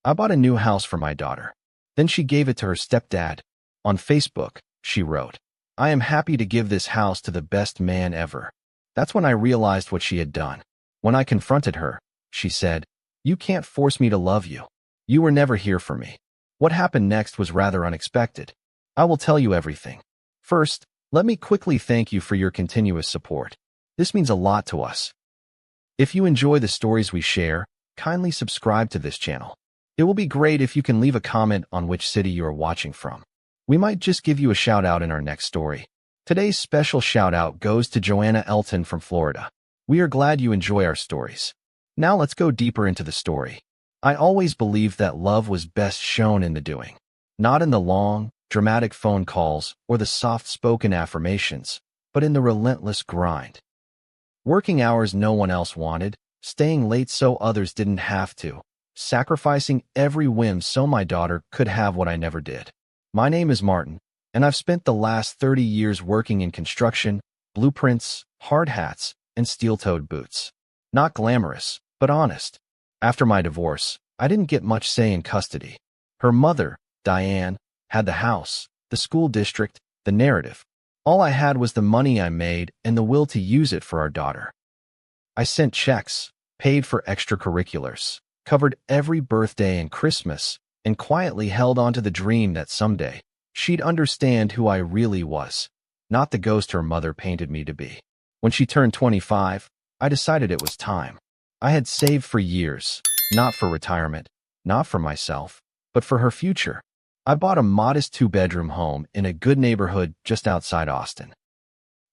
I bought a new house for my daughter. Then she gave it to her stepdad. On Facebook, she wrote, I am happy to give this house to the best man ever. That's when I realized what she had done. When I confronted her, she said, you can't force me to love you. You were never here for me. What happened next was rather unexpected. I will tell you everything. First, let me quickly thank you for your continuous support. This means a lot to us. If you enjoy the stories we share, kindly subscribe to this channel. It will be great if you can leave a comment on which city you are watching from. We might just give you a shout out in our next story. Today's special shout out goes to Joanna Elton from Florida. We are glad you enjoy our stories. Now let's go deeper into the story. I always believed that love was best shown in the doing, not in the long, dramatic phone calls or the soft-spoken affirmations, but in the relentless grind. Working hours no one else wanted, staying late so others didn't have to, sacrificing every whim so my daughter could have what I never did. My name is Martin, and I've spent the last 30 years working in construction, blueprints, hard hats, and steel-toed boots. Not glamorous, but honest. After my divorce, I didn't get much say in custody. Her mother, Diane, had the house, the school district, the narrative. All I had was the money I made and the will to use it for our daughter. I sent checks, paid for extracurriculars, covered every birthday and Christmas, and quietly held on to the dream that someday she'd understand who I really was, not the ghost her mother painted me to be. When she turned 25, I decided it was time. I had saved for years, not for retirement, not for myself, but for her future. I bought a modest 2-bedroom home in a good neighborhood just outside Austin.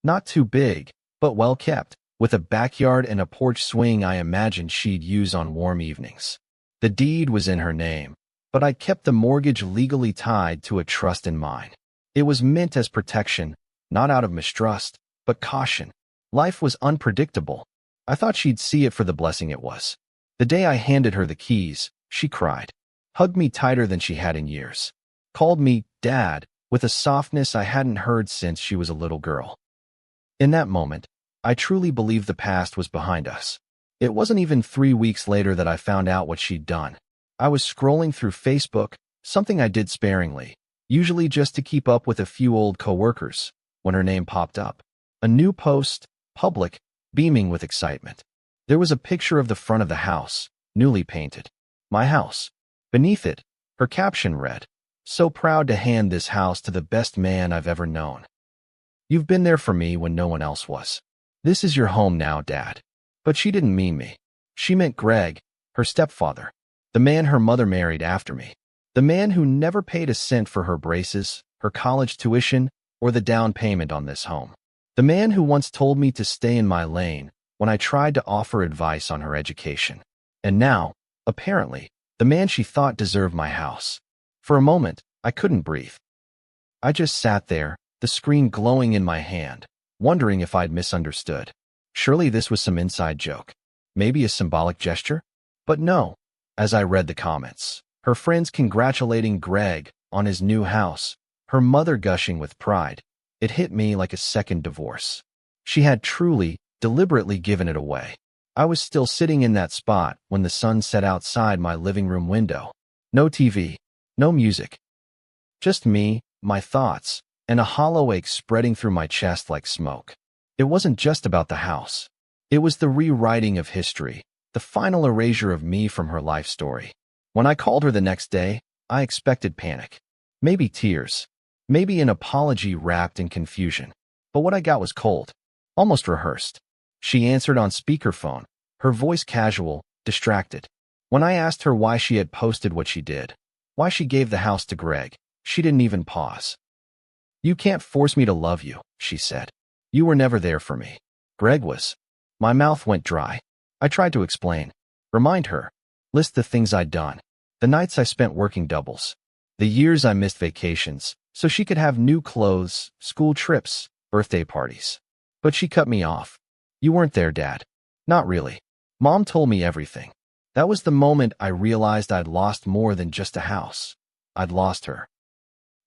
Not too big, but well kept, with a backyard and a porch swing I imagined she'd use on warm evenings. The deed was in her name, but I kept the mortgage legally tied to a trust in mine. It was meant as protection, not out of mistrust, but caution. Life was unpredictable. I thought she'd see it for the blessing it was. The day I handed her the keys, she cried, hugged me tighter than she had in years, called me Dad with a softness I hadn't heard since she was a little girl. In that moment, I truly believed the past was behind us. It wasn't even 3 weeks later that I found out what she'd done. I was scrolling through Facebook, something I did sparingly, usually just to keep up with a few old coworkers, when her name popped up. A new post, public, beaming with excitement. There was a picture of the front of the house, newly painted. My house. Beneath it, her caption read, so proud to hand this house to the best man I've ever known. You've been there for me when no one else was. This is your home now, Dad. But she didn't mean me. She meant Greg, her stepfather, the man her mother married after me, the man who never paid a cent for her braces, her college tuition, or the down payment on this home. The man who once told me to stay in my lane when I tried to offer advice on her education. And now, apparently, the man she thought deserved my house. For a moment, I couldn't breathe. I just sat there, the screen glowing in my hand, wondering if I'd misunderstood. Surely this was some inside joke. Maybe a symbolic gesture? But no. As I read the comments, her friends congratulating Greg on his new house, her mother gushing with pride, it hit me like a second divorce. She had truly, deliberately given it away. I was still sitting in that spot when the sun set outside my living room window. No TV, no music. Just me, my thoughts, and a hollow ache spreading through my chest like smoke. It wasn't just about the house. It was the rewriting of history, the final erasure of me from her life story. When I called her the next day, I expected panic. Maybe tears. Maybe an apology wrapped in confusion. But what I got was cold, almost rehearsed. She answered on speakerphone, her voice casual, distracted. When I asked her why she had posted what she did, why she gave the house to Greg, she didn't even pause. You can't force me to love you, she said. You were never there for me. Greg was. My mouth went dry. I tried to explain, remind her, list the things I'd done, the nights I spent working doubles, the years I missed vacations, so she could have new clothes, school trips, birthday parties. But she cut me off. You weren't there, Dad. Not really. Mom told me everything. That was the moment I realized I'd lost more than just a house. I'd lost her.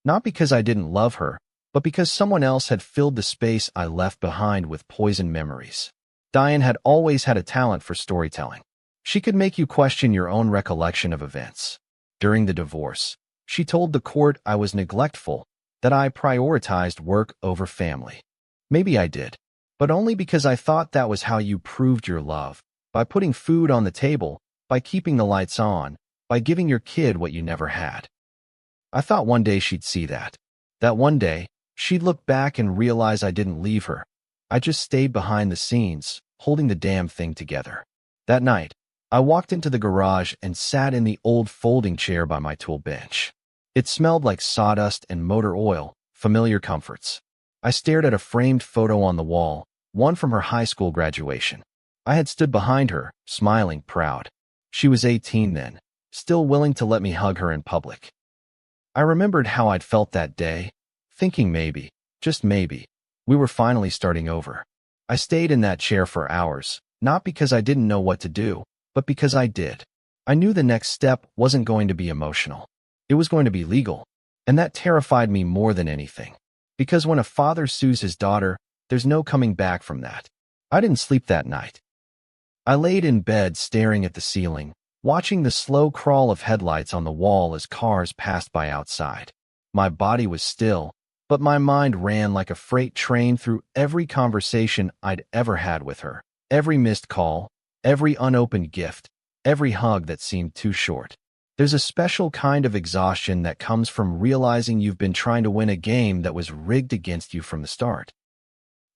Not because I didn't love her, but because someone else had filled the space I left behind with poisoned memories. Diane had always had a talent for storytelling. She could make you question your own recollection of events. During the divorce, she told the court I was neglectful, that I prioritized work over family. Maybe I did, but only because I thought that was how you proved your love, by putting food on the table, by keeping the lights on, by giving your kid what you never had. I thought one day she'd see that. That one day, she'd look back and realize I didn't leave her. I just stayed behind the scenes, holding the damn thing together. That night, I walked into the garage and sat in the old folding chair by my tool bench. It smelled like sawdust and motor oil, familiar comforts. I stared at a framed photo on the wall, one from her high school graduation. I had stood behind her, smiling, proud. She was 18 then, still willing to let me hug her in public. I remembered how I'd felt that day, thinking maybe, just maybe, we were finally starting over. I stayed in that chair for hours, not because I didn't know what to do, but because I did. I knew the next step wasn't going to be emotional. It was going to be legal, and that terrified me more than anything. Because when a father sues his daughter, there's no coming back from that. I didn't sleep that night. I laid in bed staring at the ceiling, watching the slow crawl of headlights on the wall as cars passed by outside. My body was still, but my mind ran like a freight train through every conversation I'd ever had with her, every missed call, every unopened gift, every hug that seemed too short. There's a special kind of exhaustion that comes from realizing you've been trying to win a game that was rigged against you from the start.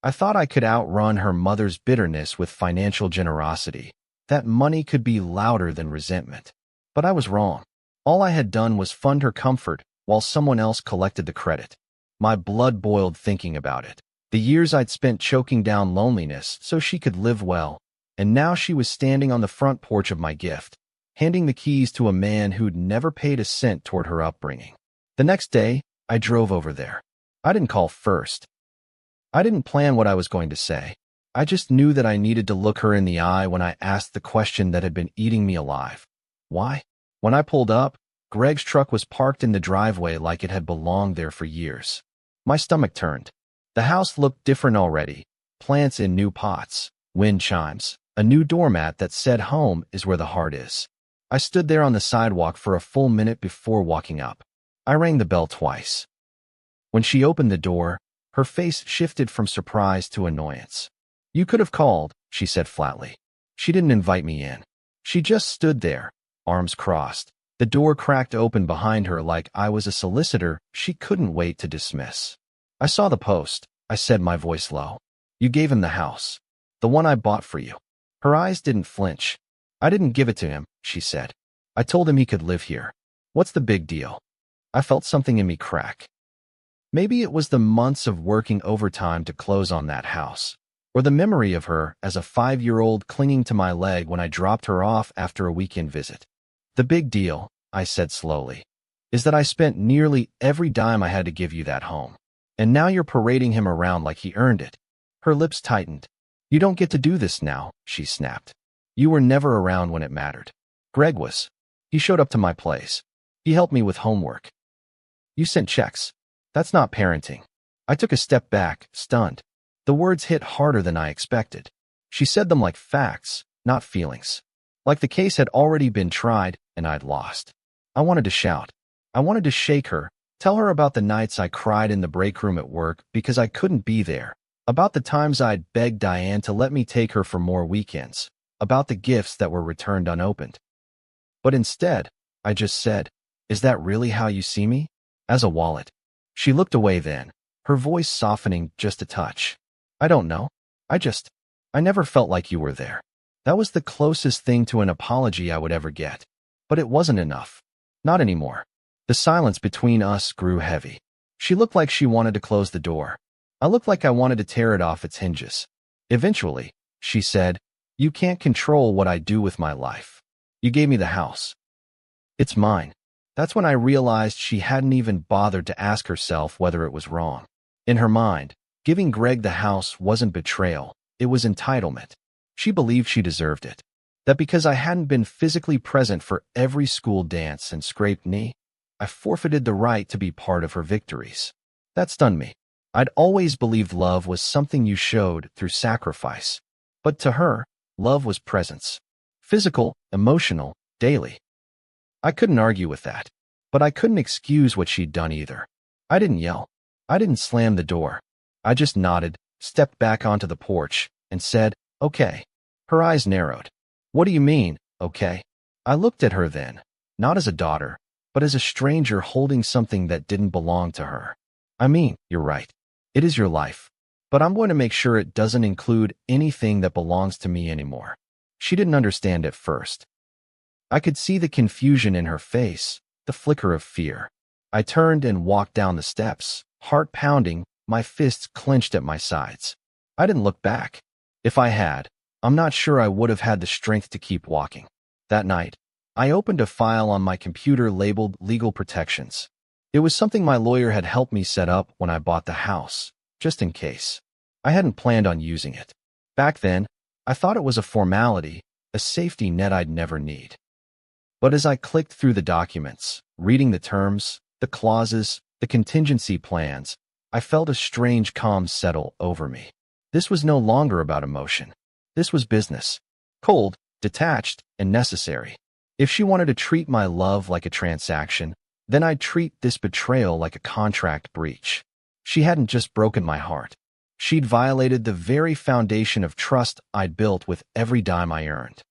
I thought I could outrun her mother's bitterness with financial generosity, that money could be louder than resentment. But I was wrong. All I had done was fund her comfort while someone else collected the credit. My blood boiled thinking about it. The years I'd spent choking down loneliness so she could live well, and now she was standing on the front porch of my gift, handing the keys to a man who'd never paid a cent toward her upbringing. The next day, I drove over there. I didn't call first. I didn't plan what I was going to say. I just knew that I needed to look her in the eye when I asked the question that had been eating me alive. Why? When I pulled up, Greg's truck was parked in the driveway like it had belonged there for years. My stomach turned. The house looked different already. Plants in new pots, wind chimes, a new doormat that said home is where the heart is. I stood there on the sidewalk for a full minute before walking up. I rang the bell twice. When she opened the door, her face shifted from surprise to annoyance. "You could have called," she said flatly. She didn't invite me in. She just stood there, arms crossed. The door cracked open behind her like I was a solicitor she couldn't wait to dismiss. "I saw the post," I said, my voice low. "You gave him the house. The one I bought for you." Her eyes didn't flinch. "I didn't give it to him," she said. "I told him he could live here. What's the big deal?" I felt something in me crack. Maybe it was the months of working overtime to close on that house, or the memory of her as a 5-year-old clinging to my leg when I dropped her off after a weekend visit. "The big deal," I said slowly, "is that I spent nearly every dime I had to give you that home. And now you're parading him around like he earned it." Her lips tightened. "You don't get to do this now," she snapped. "You were never around when it mattered. Greg was. He showed up to my place. He helped me with homework. You sent checks. That's not parenting." I took a step back, stunned. The words hit harder than I expected. She said them like facts, not feelings. Like the case had already been tried and I'd lost. I wanted to shout. I wanted to shake her, tell her about the nights I cried in the break room at work because I couldn't be there, about the times I'd begged Diane to let me take her for more weekends, about the gifts that were returned unopened. But instead, I just said, "Is that really how you see me? As a wallet?" She looked away then, her voice softening just a touch. "I don't know. I never felt like you were there." That was the closest thing to an apology I would ever get. But it wasn't enough. Not anymore. The silence between us grew heavy. She looked like she wanted to close the door. I looked like I wanted to tear it off its hinges. Eventually, she said, "You can't control what I do with my life. You gave me the house. It's mine." That's when I realized she hadn't even bothered to ask herself whether it was wrong. In her mind, giving Greg the house wasn't betrayal, it was entitlement. She believed she deserved it. That because I hadn't been physically present for every school dance and scraped knee, I forfeited the right to be part of her victories. That stunned me. I'd always believed love was something you showed through sacrifice. But to her, love was presence. Physical, emotional, daily. I couldn't argue with that. But I couldn't excuse what she'd done either. I didn't yell. I didn't slam the door. I just nodded, stepped back onto the porch, and said, "Okay." Her eyes narrowed. "What do you mean, okay?" I looked at her then, not as a daughter, but as a stranger holding something that didn't belong to her. "I mean, you're right. It is your life. But I'm going to make sure it doesn't include anything that belongs to me anymore." She didn't understand at first. I could see the confusion in her face, the flicker of fear. I turned and walked down the steps, heart pounding, my fists clenched at my sides. I didn't look back. If I had, I'm not sure I would have had the strength to keep walking. That night, I opened a file on my computer labeled Legal Protections. It was something my lawyer had helped me set up when I bought the house, just in case. I hadn't planned on using it. Back then, I thought it was a formality, a safety net I'd never need. But as I clicked through the documents, reading the terms, the clauses, the contingency plans, I felt a strange calm settle over me. This was no longer about emotion. This was business. Cold, detached, and necessary. If she wanted to treat my love like a transaction, then I'd treat this betrayal like a contract breach. She hadn't just broken my heart. She'd violated the very foundation of trust I'd built with every dime I earned.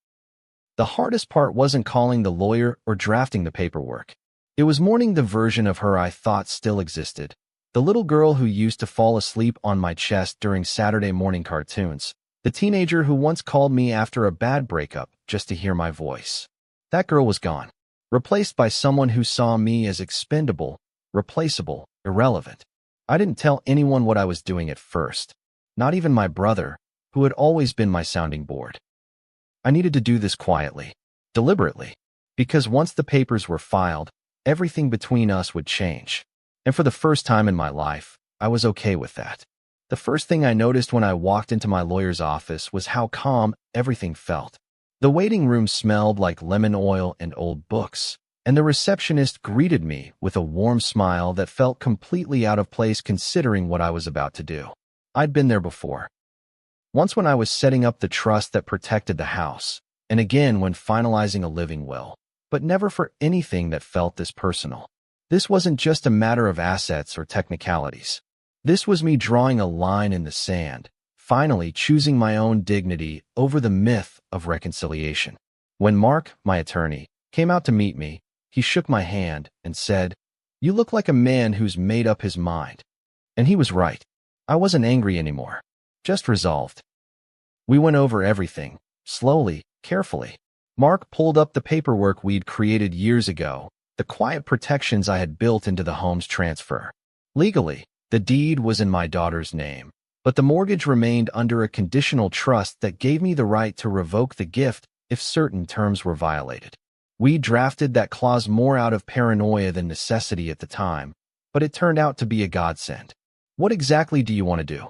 The hardest part wasn't calling the lawyer or drafting the paperwork. It was mourning the version of her I thought still existed. The little girl who used to fall asleep on my chest during Saturday morning cartoons. The teenager who once called me after a bad breakup just to hear my voice. That girl was gone, replaced by someone who saw me as expendable, replaceable, irrelevant. I didn't tell anyone what I was doing at first, not even my brother, who had always been my sounding board. I needed to do this quietly, deliberately, because once the papers were filed, everything between us would change. And for the first time in my life, I was okay with that. The first thing I noticed when I walked into my lawyer's office was how calm everything felt. The waiting room smelled like lemon oil and old books, and the receptionist greeted me with a warm smile that felt completely out of place considering what I was about to do. I'd been there before. Once when I was setting up the trust that protected the house, and again when finalizing a living will, but never for anything that felt this personal. This wasn't just a matter of assets or technicalities. This was me drawing a line in the sand, finally choosing my own dignity over the myth of reconciliation. When Mark, my attorney, came out to meet me, he shook my hand and said, "You look like a man who's made up his mind." And he was right. I wasn't angry anymore, just resolved. We went over everything, slowly, carefully. Mark pulled up the paperwork we'd created years ago, the quiet protections I had built into the home's transfer. Legally, the deed was in my daughter's name, but the mortgage remained under a conditional trust that gave me the right to revoke the gift if certain terms were violated. We drafted that clause more out of paranoia than necessity at the time, but it turned out to be a godsend. "What exactly do you want to do?"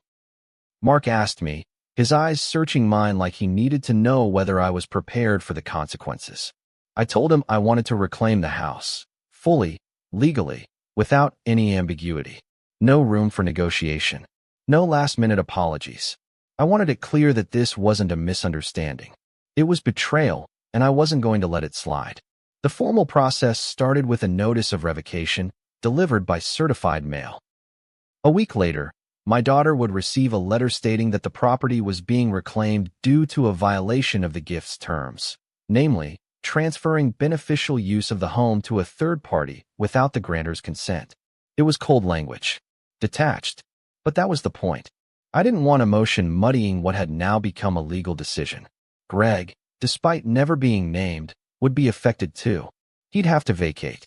Mark asked me, his eyes searching mine like he needed to know whether I was prepared for the consequences. I told him I wanted to reclaim the house, fully, legally, without any ambiguity. No room for negotiation. No last-minute apologies. I wanted it clear that this wasn't a misunderstanding. It was betrayal, and I wasn't going to let it slide. The formal process started with a notice of revocation, delivered by certified mail. A week later, my daughter would receive a letter stating that the property was being reclaimed due to a violation of the gift's terms, namely, transferring beneficial use of the home to a third party without the grantor's consent. It was cold language, detached, but that was the point. I didn't want emotion muddying what had now become a legal decision. Greg, despite never being named, would be affected too. He'd have to vacate.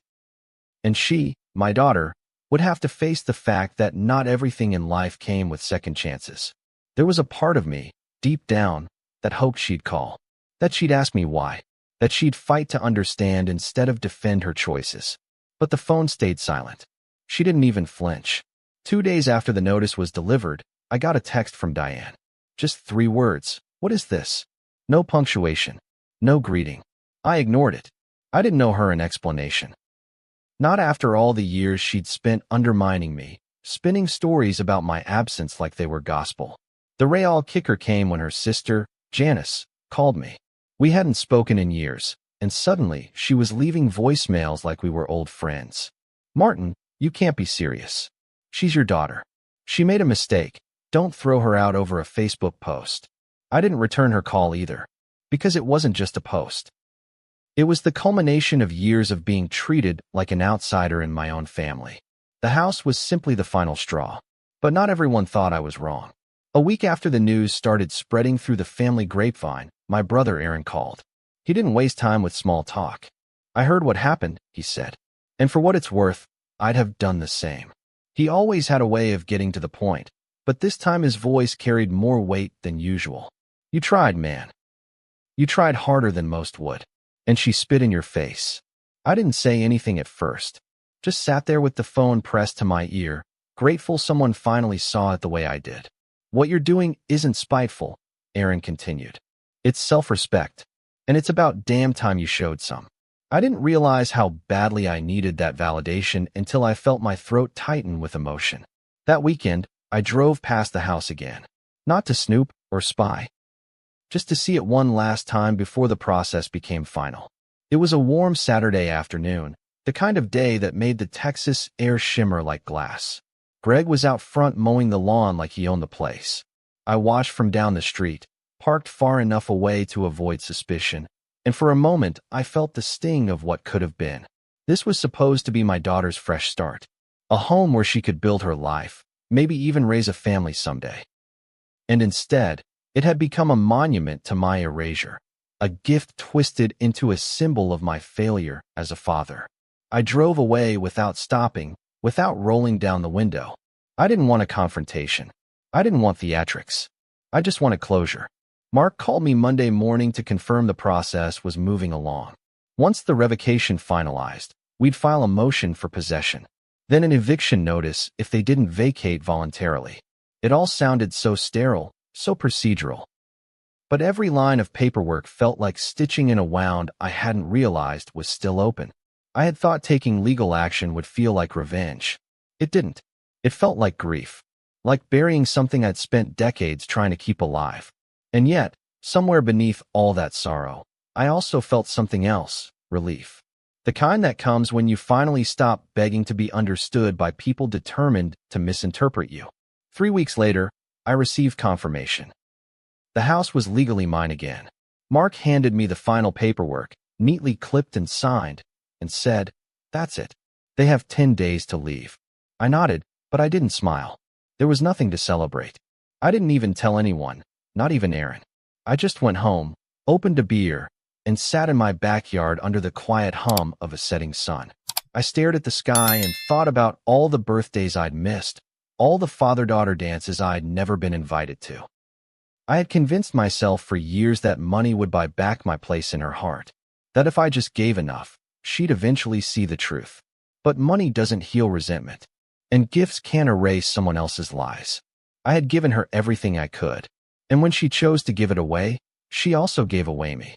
And she, my daughter, would have to face the fact that not everything in life came with second chances. There was a part of me, deep down, that hoped she'd call, that she'd ask me why, that she'd fight to understand instead of defend her choices. But the phone stayed silent. She didn't even flinch. 2 days after the notice was delivered, I got a text from Diane. Just 3 words. "What is this?" No punctuation. No greeting. I ignored it. I didn't know her an explanation. Not after all the years she'd spent undermining me, spinning stories about my absence like they were gospel. The real kicker came when her sister, Janice, called me. We hadn't spoken in years, and suddenly she was leaving voicemails like we were old friends. "Martin, you can't be serious. She's your daughter. She made a mistake. Don't throw her out over a Facebook post." I didn't return her call either, because it wasn't just a post. It was the culmination of years of being treated like an outsider in my own family. The house was simply the final straw, but not everyone thought I was wrong. A week after the news started spreading through the family grapevine, my brother Aaron called. He didn't waste time with small talk. "I heard what happened," he said, "and for what it's worth, I'd have done the same." He always had a way of getting to the point, but this time his voice carried more weight than usual. "You tried, man. You tried harder than most would." And she spit in your face. I didn't say anything at first, just sat there with the phone pressed to my ear, grateful someone finally saw it the way I did. "What you're doing isn't spiteful," Aaron continued. "It's self-respect, and it's about damn time you showed some." I didn't realize how badly I needed that validation until I felt my throat tighten with emotion. That weekend, I drove past the house again, not to snoop or spy, just to see it one last time before the process became final. It was a warm Saturday afternoon, the kind of day that made the Texas air shimmer like glass. Greg was out front mowing the lawn like he owned the place. I watched from down the street, parked far enough away to avoid suspicion, and for a moment I felt the sting of what could have been. This was supposed to be my daughter's fresh start, a home where she could build her life, maybe even raise a family someday. And instead, it had become a monument to my erasure, a gift twisted into a symbol of my failure as a father. I drove away without stopping, without rolling down the window. I didn't want a confrontation. I didn't want theatrics. I just wanted closure. Mark called me Monday morning to confirm the process was moving along. Once the revocation finalized, we'd file a motion for possession, then an eviction notice if they didn't vacate voluntarily. It all sounded so sterile, so procedural. But every line of paperwork felt like stitching in a wound I hadn't realized was still open. I had thought taking legal action would feel like revenge. It didn't. It felt like grief, like burying something I'd spent decades trying to keep alive. And yet, somewhere beneath all that sorrow, I also felt something else, relief. The kind that comes when you finally stop begging to be understood by people determined to misinterpret you. 3 weeks later, I received confirmation. The house was legally mine again. Mark handed me the final paperwork, neatly clipped and signed, and said, "That's it. They have 10 days to leave." I nodded, but I didn't smile. There was nothing to celebrate. I didn't even tell anyone, not even Aaron. I just went home, opened a beer, and sat in my backyard under the quiet hum of a setting sun. I stared at the sky and thought about all the birthdays I'd missed, all the father-daughter dances I'd never been invited to. I had convinced myself for years that money would buy back my place in her heart, that if I just gave enough, she'd eventually see the truth. But money doesn't heal resentment, and gifts can't erase someone else's lies. I had given her everything I could, and when she chose to give it away, she also gave away me.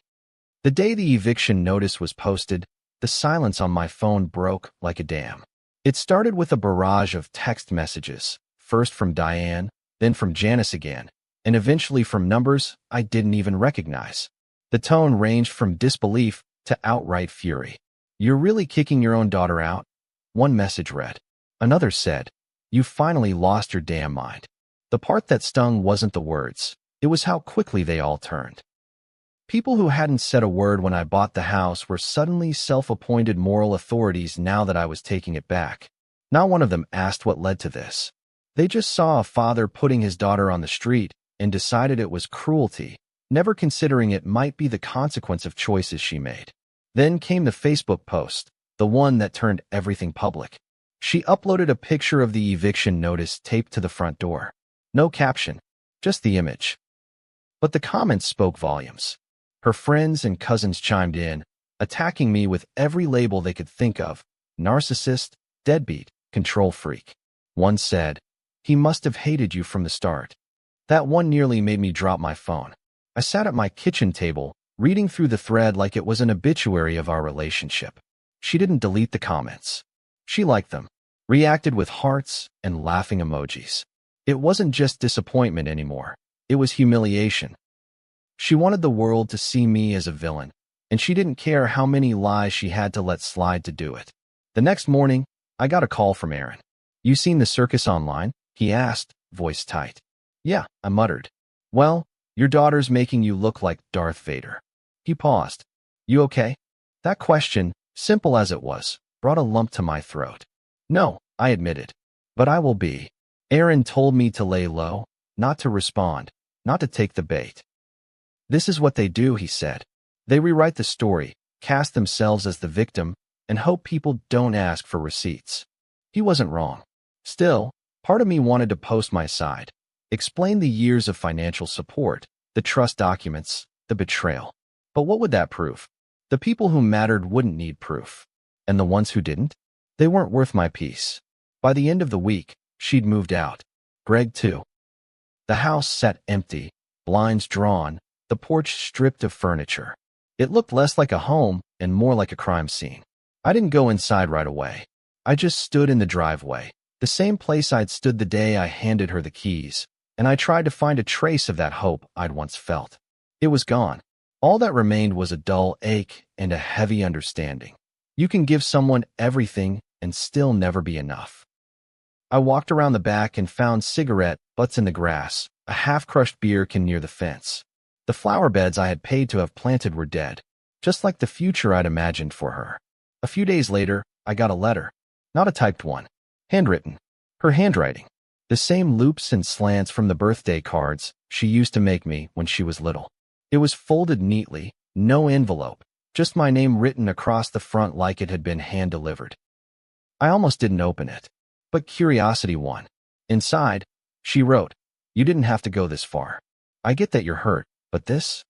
The day the eviction notice was posted, the silence on my phone broke like a dam. It started with a barrage of text messages, first from Diane, then from Janice again, and eventually from numbers I didn't even recognize. The tone ranged from disbelief to outright fury. "You're really kicking your own daughter out?" One message read. Another said, "You finally lost your damn mind." The part that stung wasn't the words. It was how quickly they all turned. People who hadn't said a word when I bought the house were suddenly self-appointed moral authorities now that I was taking it back. Not one of them asked what led to this. They just saw a father putting his daughter on the street and decided it was cruelty, never considering it might be the consequence of choices she made. Then came the Facebook post, the one that turned everything public. She uploaded a picture of the eviction notice taped to the front door. No caption, just the image. But the comments spoke volumes. Her friends and cousins chimed in, attacking me with every label they could think of: narcissist, deadbeat, control freak. One said, "He must have hated you from the start." That one nearly made me drop my phone. I sat at my kitchen table, reading through the thread like it was an obituary of our relationship. She didn't delete the comments. She liked them, reacted with hearts and laughing emojis. It wasn't just disappointment anymore. It was humiliation. She wanted the world to see me as a villain, and she didn't care how many lies she had to let slide to do it. The next morning, I got a call from Aaron. "You seen the circus online?" he asked, voice tight. "Yeah," I muttered. "Well, your daughter's making you look like Darth Vader." He paused. "You okay?" That question, simple as it was, brought a lump to my throat. "No," I admitted. "But I will be." Aaron told me to lay low, not to respond, not to take the bait. "This is what they do," he said. "They rewrite the story, cast themselves as the victim, and hope people don't ask for receipts." He wasn't wrong. Still, part of me wanted to post my side, explain the years of financial support, the trust documents, the betrayal. But what would that prove? The people who mattered wouldn't need proof. And the ones who didn't? They weren't worth my peace. By the end of the week, she'd moved out. Greg too. The house sat empty, blinds drawn, the porch stripped of furniture. It looked less like a home and more like a crime scene. I didn't go inside right away. I just stood in the driveway, the same place I'd stood the day I handed her the keys, and I tried to find a trace of that hope I'd once felt. It was gone. All that remained was a dull ache and a heavy understanding. You can give someone everything and still never be enough. I walked around the back and found cigarette butts in the grass, a half-crushed beer can near the fence. The flower beds I had paid to have planted were dead, just like the future I'd imagined for her. A few days later, I got a letter. Not a typed one. Handwritten. Her handwriting. The same loops and slants from the birthday cards she used to make me when she was little. It was folded neatly, no envelope, just my name written across the front like it had been hand-delivered. I almost didn't open it, but curiosity won. Inside, she wrote, "You didn't have to go this far. I get that you're hurt, but this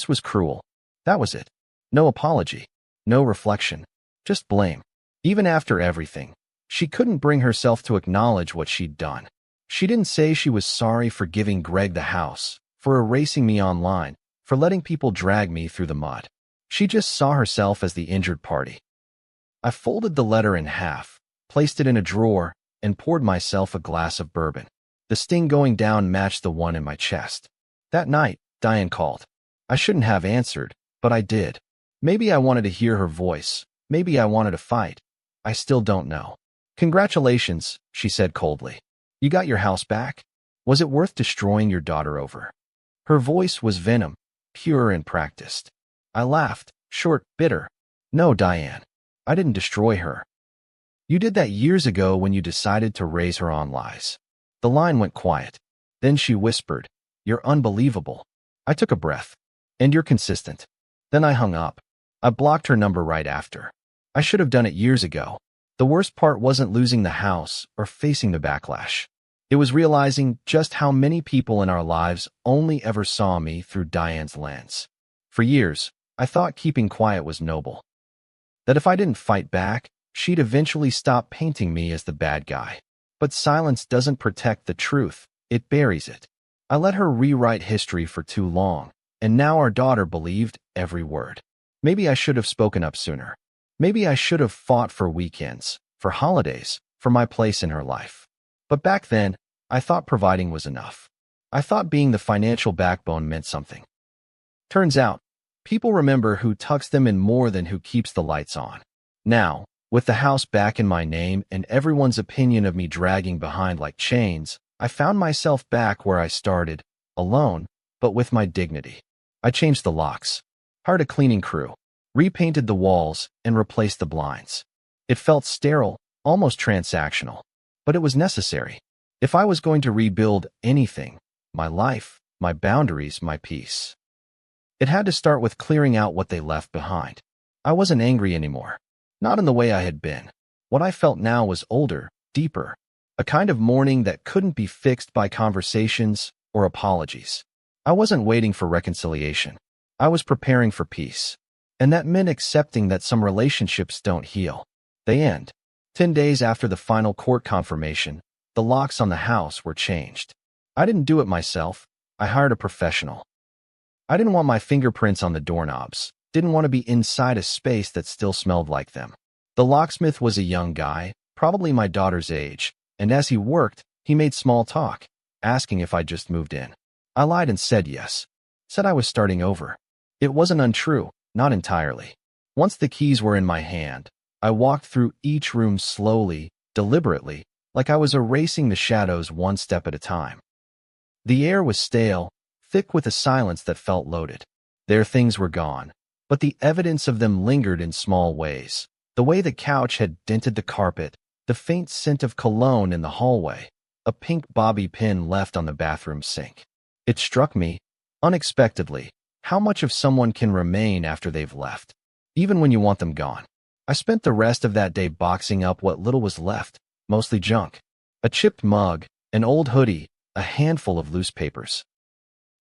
was cruel." That was it. No apology, no reflection, just blame. Even after everything, she couldn't bring herself to acknowledge what she'd done. She didn't say she was sorry for giving Greg the house, for erasing me online, for letting people drag me through the mud. She just saw herself as the injured party. I folded the letter in half, placed it in a drawer, and poured myself a glass of bourbon. The sting going down matched the one in my chest. That night, Diane called. I shouldn't have answered, but I did. Maybe I wanted to hear her voice. Maybe I wanted to fight. I still don't know. "Congratulations," she said coldly. "You got your house back? Was it worth destroying your daughter over?" Her voice was venom, pure and practiced. I laughed, short, bitter. "No, Diane. I didn't destroy her. You did that years ago when you decided to raise her on lies." The line went quiet. Then she whispered, "You're unbelievable." I took a breath. "And you're consistent." Then I hung up. I blocked her number right after. I should have done it years ago. The worst part wasn't losing the house or facing the backlash. It was realizing just how many people in our lives only ever saw me through Diane's lens. For years, I thought keeping quiet was noble. That if I didn't fight back, she'd eventually stop painting me as the bad guy. But silence doesn't protect the truth, it buries it. I let her rewrite history for too long, and now our daughter believed every word. Maybe I should have spoken up sooner. Maybe I should have fought for weekends, for holidays, for my place in her life. But back then, I thought providing was enough. I thought being the financial backbone meant something. Turns out, people remember who tucks them in more than who keeps the lights on. Now, with the house back in my name and everyone's opinion of me dragging behind like chains, I found myself back where I started, alone, but with my dignity. I changed the locks, hired a cleaning crew, repainted the walls, and replaced the blinds. It felt sterile, almost transactional, but it was necessary. If I was going to rebuild anything, my life, my boundaries, my peace, it had to start with clearing out what they left behind. I wasn't angry anymore. Not in the way I had been. What I felt now was older, deeper, a kind of mourning that couldn't be fixed by conversations or apologies. I wasn't waiting for reconciliation. I was preparing for peace. And that meant accepting that some relationships don't heal. They end. 10 days after the final court confirmation, the locks on the house were changed. I didn't do it myself. I hired a professional. I didn't want my fingerprints on the doorknobs. Didn't want to be inside a space that still smelled like them. The locksmith was a young guy, probably my daughter's age, and as he worked, he made small talk, asking if I just moved in. I lied and said yes. Said I was starting over. It wasn't untrue. Not entirely. Once the keys were in my hand, I walked through each room slowly, deliberately, like I was erasing the shadows one step at a time. The air was stale, thick with a silence that felt loaded. Their things were gone, but the evidence of them lingered in small ways. The way the couch had dented the carpet, the faint scent of cologne in the hallway, a pink bobby pin left on the bathroom sink. It struck me, unexpectedly, how much of someone can remain after they've left, even when you want them gone. I spent the rest of that day boxing up what little was left, mostly junk. A chipped mug, an old hoodie, a handful of loose papers.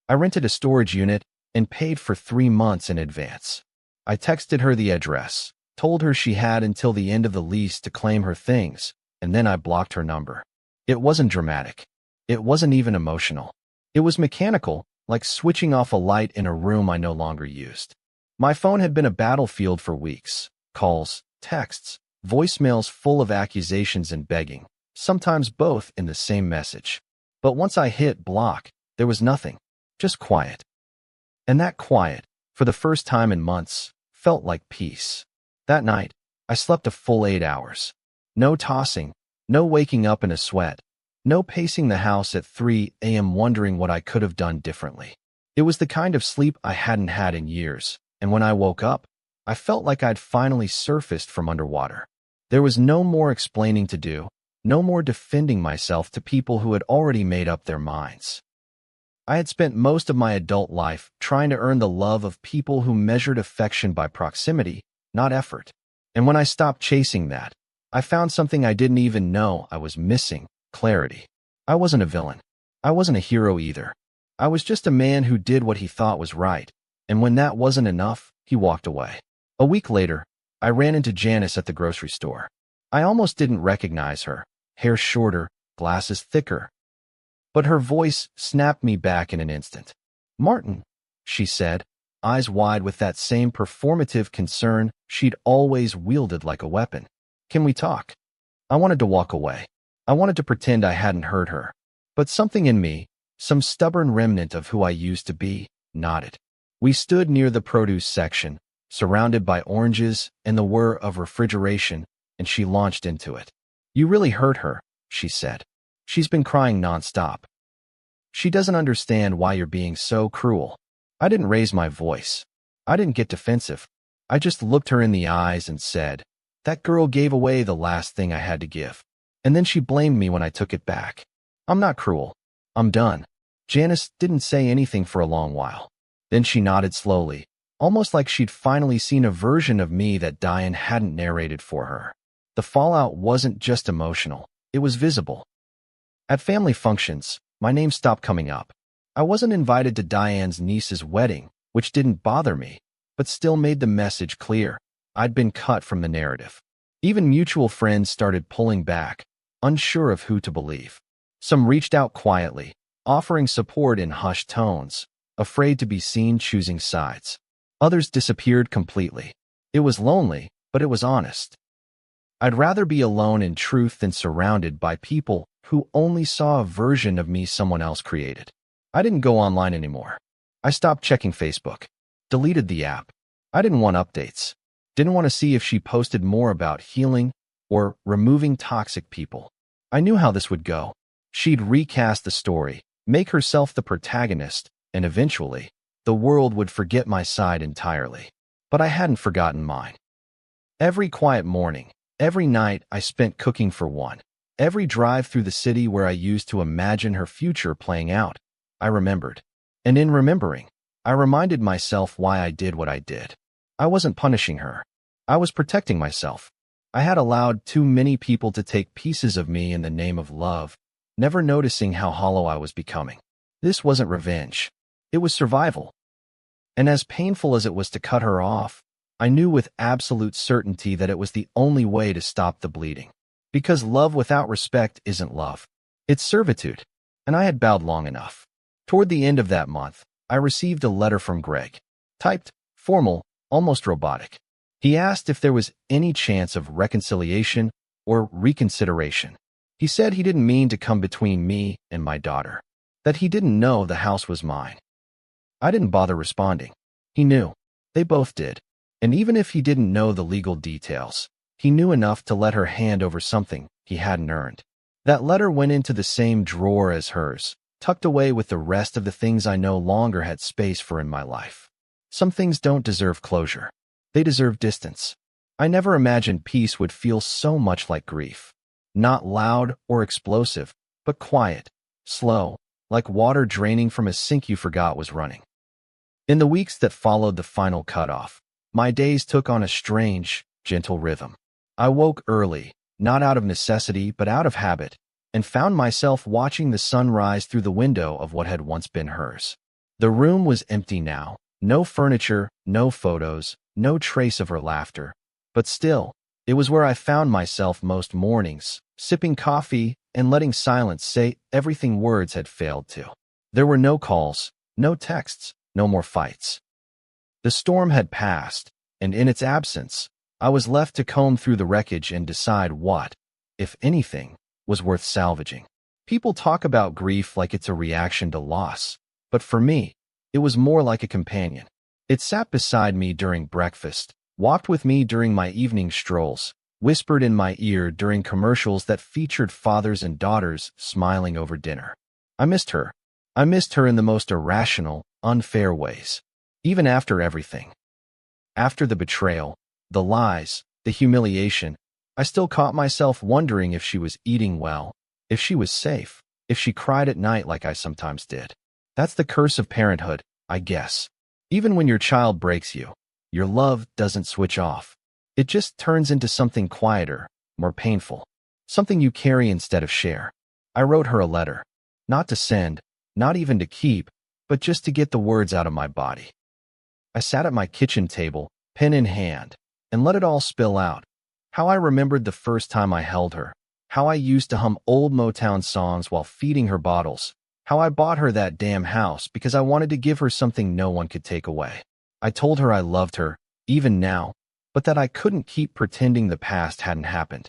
I rented a storage unit and paid for 3 months in advance. I texted her the address, told her she had until the end of the lease to claim her things, and then I blocked her number. It wasn't dramatic. It wasn't even emotional. It was mechanical, like switching off a light in a room I no longer used. My phone had been a battlefield for weeks. Calls, texts, voicemails full of accusations and begging, sometimes both in the same message. But once I hit block, there was nothing, just quiet. And that quiet, for the first time in months, felt like peace. That night, I slept a full 8 hours. No tossing, no waking up in a sweat, no pacing the house at 3 a.m. wondering what I could have done differently. It was the kind of sleep I hadn't had in years, and when I woke up, I felt like I'd finally surfaced from underwater. There was no more explaining to do, no more defending myself to people who had already made up their minds. I had spent most of my adult life trying to earn the love of people who measured affection by proximity, not effort. And when I stopped chasing that, I found something I didn't even know I was missing: clarity. I wasn't a villain. I wasn't a hero either. I was just a man who did what he thought was right, and when that wasn't enough, he walked away. A week later, I ran into Janice at the grocery store. I almost didn't recognize her, hair shorter, glasses thicker. But her voice snapped me back in an instant. "Martin," she said, eyes wide with that same performative concern she'd always wielded like a weapon. "Can we talk?" I wanted to walk away. I wanted to pretend I hadn't heard her. But something in me, some stubborn remnant of who I used to be, nodded. We stood near the produce section, surrounded by oranges and the whir of refrigeration, and she launched into it. "You really hurt her," she said. "She's been crying nonstop. She doesn't understand why you're being so cruel." I didn't raise my voice. I didn't get defensive. I just looked her in the eyes and said, "That girl gave away the last thing I had to give." And then she blamed me when I took it back. "I'm not cruel. I'm done." Janice didn't say anything for a long while. Then she nodded slowly, almost like she'd finally seen a version of me that Diane hadn't narrated for her. The fallout wasn't just emotional, it was visible. At family functions, my name stopped coming up. I wasn't invited to Diane's niece's wedding, which didn't bother me, but still made the message clear. I'd been cut from the narrative. Even mutual friends started pulling back, unsure of who to believe. Some reached out quietly, offering support in hushed tones, afraid to be seen choosing sides. Others disappeared completely. It was lonely, but it was honest. I'd rather be alone in truth than surrounded by people who only saw a version of me someone else created. I didn't go online anymore. I stopped checking Facebook, deleted the app. I didn't want updates. Didn't want to see if she posted more about healing or removing toxic people. I knew how this would go. She'd recast the story, make herself the protagonist, and eventually, the world would forget my side entirely. But I hadn't forgotten mine. Every quiet morning, every night I spent cooking for one, every drive through the city where I used to imagine her future playing out, I remembered. And in remembering, I reminded myself why I did what I did. I wasn't punishing her. I was protecting myself. I had allowed too many people to take pieces of me in the name of love, never noticing how hollow I was becoming. This wasn't revenge. It was survival. And as painful as it was to cut her off, I knew with absolute certainty that it was the only way to stop the bleeding. Because love without respect isn't love. It's servitude. And I had bowed long enough. Toward the end of that month, I received a letter from Greg. Typed, formal, almost robotic. He asked if there was any chance of reconciliation or reconsideration. He said he didn't mean to come between me and my daughter. That he didn't know the house was mine. I didn't bother responding. He knew. They both did. And even if he didn't know the legal details, he knew enough to let her hand over something he hadn't earned. That letter went into the same drawer as hers, tucked away with the rest of the things I no longer had space for in my life. Some things don't deserve closure. They deserve distance. I never imagined peace would feel so much like grief. Not loud or explosive, but quiet, slow, like water draining from a sink you forgot was running. In the weeks that followed the final cutoff, my days took on a strange, gentle rhythm. I woke early, not out of necessity but out of habit, and found myself watching the sun rise through the window of what had once been hers. The room was empty now, no furniture, no photos, no trace of her laughter. But still, it was where I found myself most mornings, sipping coffee and letting silence say everything words had failed to. There were no calls, no texts, no more fights. The storm had passed, and in its absence, I was left to comb through the wreckage and decide what, if anything, was worth salvaging. People talk about grief like it's a reaction to loss, but for me, it was more like a companion. It sat beside me during breakfast, walked with me during my evening strolls, whispered in my ear during commercials that featured fathers and daughters smiling over dinner. I missed her. I missed her in the most irrational, unfair ways. Even after everything. After the betrayal, the lies, the humiliation, I still caught myself wondering if she was eating well, if she was safe, if she cried at night like I sometimes did. That's the curse of parenthood, I guess. Even when your child breaks you, your love doesn't switch off. It just turns into something quieter, more painful, something you carry instead of share. I wrote her a letter, not to send, not even to keep, but just to get the words out of my body. I sat at my kitchen table, pen in hand, and let it all spill out. How I remembered the first time I held her, how I used to hum old Motown songs while feeding her bottles, how I bought her that damn house because I wanted to give her something no one could take away. I told her I loved her, even now, but that I couldn't keep pretending the past hadn't happened.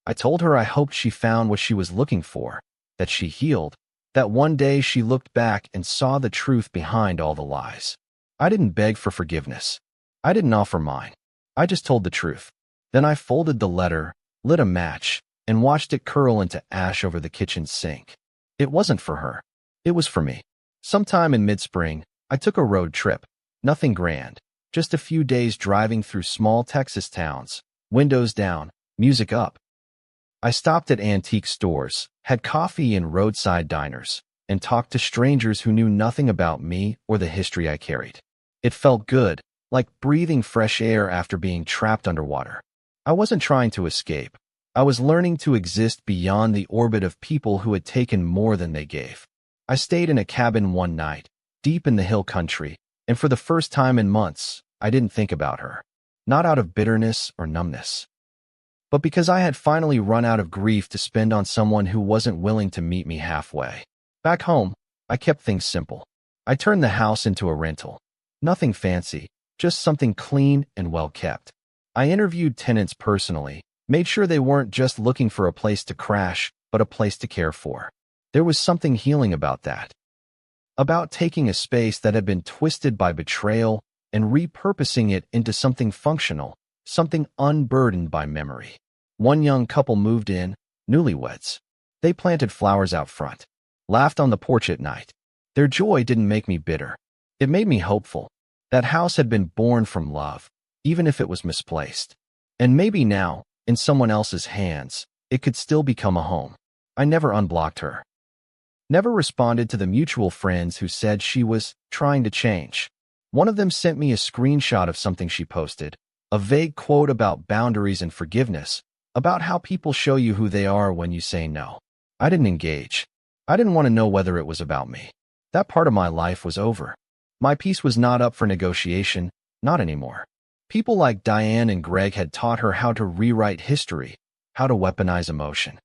I told her I hoped she found what she was looking for, that she healed, that one day she looked back and saw the truth behind all the lies. I didn't beg for forgiveness. I didn't offer mine. I just told the truth. Then I folded the letter, lit a match, and watched it curl into ash over the kitchen sink. It wasn't for her. It was for me. Sometime in mid-spring, I took a road trip. Nothing grand. Just a few days driving through small Texas towns, windows down, music up. I stopped at antique stores, had coffee in roadside diners, and talked to strangers who knew nothing about me or the history I carried. It felt good, like breathing fresh air after being trapped underwater. I wasn't trying to escape. I was learning to exist beyond the orbit of people who had taken more than they gave. I stayed in a cabin one night, deep in the hill country, and for the first time in months, I didn't think about her. Not out of bitterness or numbness, but because I had finally run out of grief to spend on someone who wasn't willing to meet me halfway. Back home, I kept things simple. I turned the house into a rental. Nothing fancy, just something clean and well kept. I interviewed tenants personally, made sure they weren't just looking for a place to crash, but a place to care for. There was something healing about that. About taking a space that had been twisted by betrayal and repurposing it into something functional, something unburdened by memory. One young couple moved in, newlyweds. They planted flowers out front, laughed on the porch at night. Their joy didn't make me bitter. It made me hopeful. That house had been born from love, even if it was misplaced. And maybe now, in someone else's hands, it could still become a home. I never unblocked her. Never responded to the mutual friends who said she was trying to change. One of them sent me a screenshot of something she posted, a vague quote about boundaries and forgiveness, about how people show you who they are when you say no. I didn't engage. I didn't want to know whether it was about me. That part of my life was over. My peace was not up for negotiation, not anymore. People like Diane and Greg had taught her how to rewrite history, how to weaponize emotion.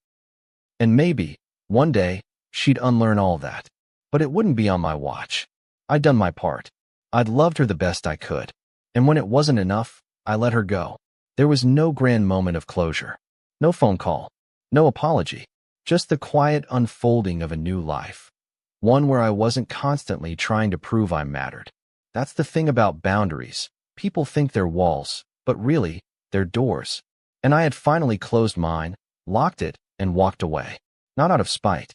And maybe, one day, she'd unlearn all that. But it wouldn't be on my watch. I'd done my part. I'd loved her the best I could. And when it wasn't enough, I let her go. There was no grand moment of closure. No phone call. No apology. Just the quiet unfolding of a new life. One where I wasn't constantly trying to prove I mattered. That's the thing about boundaries. People think they're walls, but really, they're doors. And I had finally closed mine, locked it, and walked away. Not out of spite,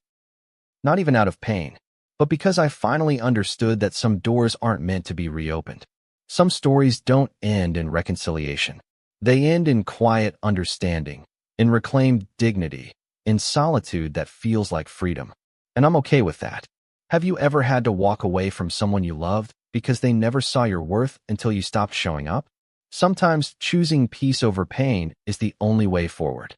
not even out of pain, but because I finally understood that some doors aren't meant to be reopened. Some stories don't end in reconciliation. They end in quiet understanding, in reclaimed dignity, in solitude that feels like freedom. And I'm okay with that. Have you ever had to walk away from someone you loved because they never saw your worth until you stopped showing up? Sometimes choosing peace over pain is the only way forward.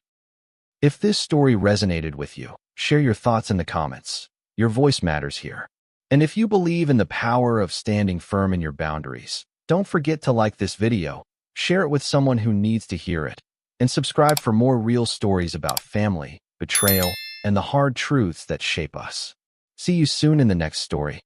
If this story resonated with you, share your thoughts in the comments. Your voice matters here. And if you believe in the power of standing firm in your boundaries, don't forget to like this video, share it with someone who needs to hear it, and subscribe for more real stories about family, betrayal, and the hard truths that shape us. See you soon in the next story.